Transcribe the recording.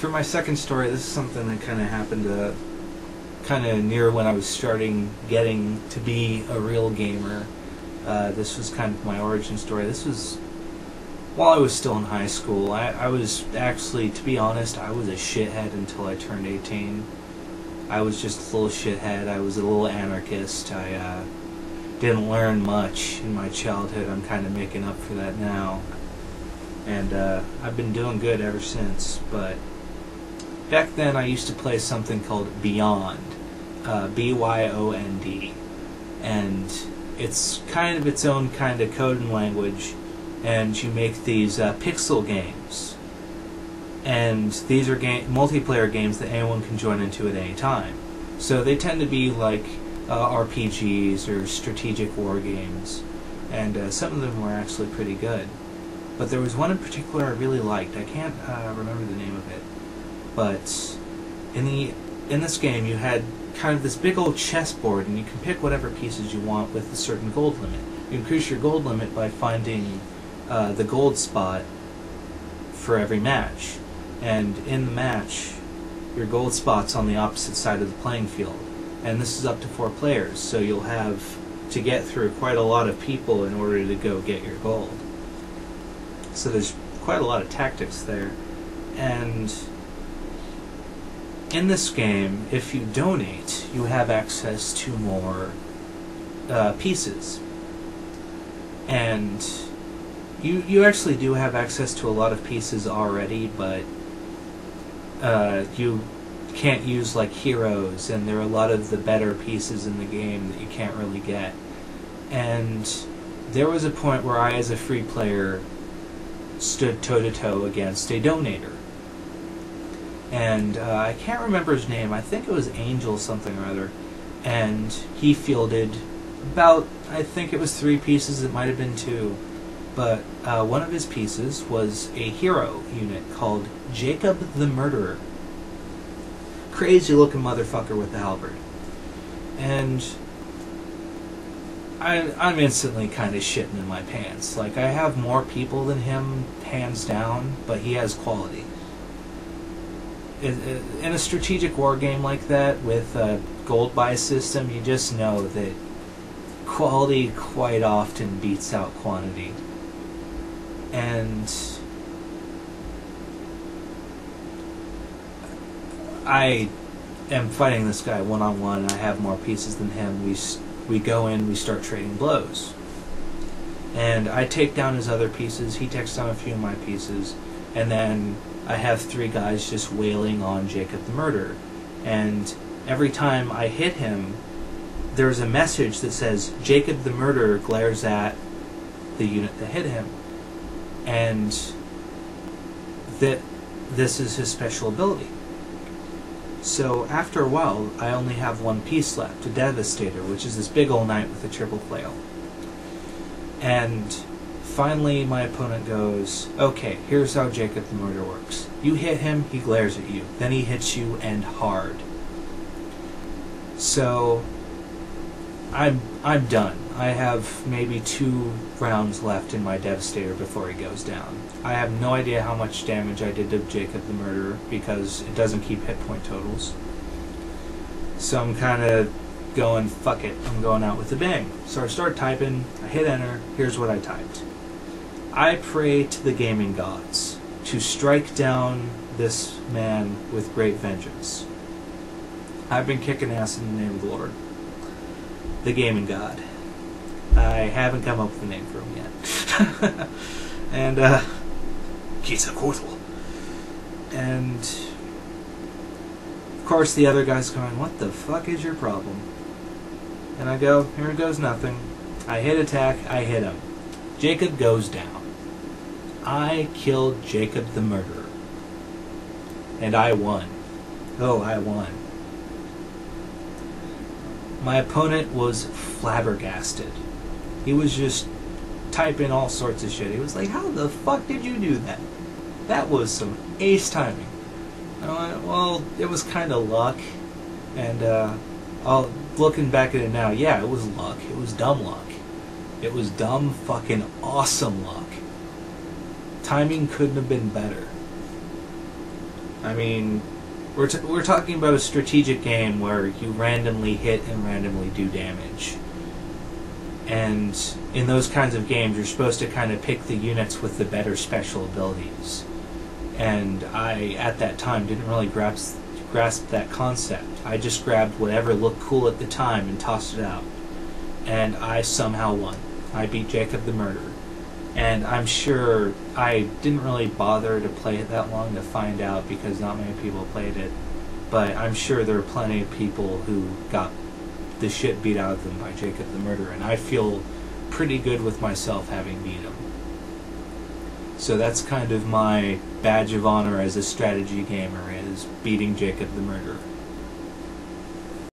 For my second story, this is something that kind of happened kind of near when I was getting to be a real gamer. This was kind of my origin story. This was while I was still in high school. I was actually, to be honest, I was a shithead until I turned 18. I was just a little shithead. I was a little anarchist. I didn't learn much in my childhood. I'm kind of making up for that now. And I've been doing good ever since. But back then I used to play something called Beyond. B-Y-O-N-D. And it's kind of its own kind of coding language. And you make these pixel games. And these are multiplayer games that anyone can join into at any time. So they tend to be like RPGs or strategic war games, and some of them were actually pretty good. But there was one in particular I really liked. I can't remember the name of it, but in this game you had kind of this big old chessboard, and you can pick whatever pieces you want with a certain gold limit. You increase your gold limit by finding the gold spot for every match. And in the match, your gold spot's on the opposite side of the playing field. And this is up to 4 players, so you'll have to get through quite a lot of people in order to go get your gold. So there's quite a lot of tactics there. And in this game, if you donate, you have access to more pieces. And you actually do have access to a lot of pieces already, but you can't use like heroes, and there are a lot of the better pieces in the game that you can't really get. And there was a point where I, as a free player, stood toe-to-toe against a donator. And I can't remember his name. I think it was Angel something or other. And he fielded about, I think it was 3 pieces, it might have been 2. But one of his pieces was a hero unit called Jacob the Murderer. Crazy looking motherfucker with the halberd. And I'm instantly kind of shitting in my pants. Like, I have more people than him, hands down, but he has quality. In a strategic war game like that, with a gold buy system, you just know that quality quite often beats out quantity. And I am fighting this guy one-on-one. I have more pieces than him. We go in, we start trading blows. And I take down his other pieces, he takes down a few of my pieces, and then I have 3 guys just wailing on Jacob the Murderer. And every time I hit him, there's a message that says, Jacob the Murderer glares at the unit that hit him. And that this is his special ability. So after a while, I only have 1 piece left, a Devastator, which is this big old knight with a triple flail. And finally my opponent goes, okay, here's how Jacob the Murderer works. You hit him, he glares at you. Then he hits you, and hard. So I'm done. I have maybe 2 rounds left in my Devastator before he goes down. I have no idea how much damage I did to Jacob the Murderer, because it doesn't keep hit point totals. So I'm kind of going, fuck it, I'm going out with a bang. So I start typing, I hit enter, here's what I typed. I pray to the gaming gods to strike down this man with great vengeance. I've been kicking ass in the name of the Lord. The gaming god. I haven't come up with a name for him yet. And, Quetzalcoatl. And, of course, the other guy's going, what the fuck is your problem? And I go, here goes nothing. I hit attack, I hit him. Jacob goes down. I killed Jacob the Murderer. And I won. Oh, I won. My opponent was flabbergasted. He was just typing all sorts of shit. He was like, how the fuck did you do that? That was some ace timing. I went, well, it was kind of luck. And looking back at it now, yeah, it was luck. It was dumb luck. It was dumb fucking awesome luck. Timing couldn't have been better. I mean, we're talking about a strategic game where you randomly hit and randomly do damage. And in those kinds of games, you're supposed to kind of pick the units with the better special abilities. And I, at that time, didn't really grasp that concept. I just grabbed whatever looked cool at the time and tossed it out. And I somehow won. I beat Jacob the Murderer. And I'm sure I didn't really bother to play it that long to find out because not many people played it. But I'm sure there are plenty of people who got the shit beat out of them by Jacob the Murderer. And I feel pretty good with myself having beat him. So that's kind of my badge of honor as a strategy gamer, is beating Jacob the Murderer.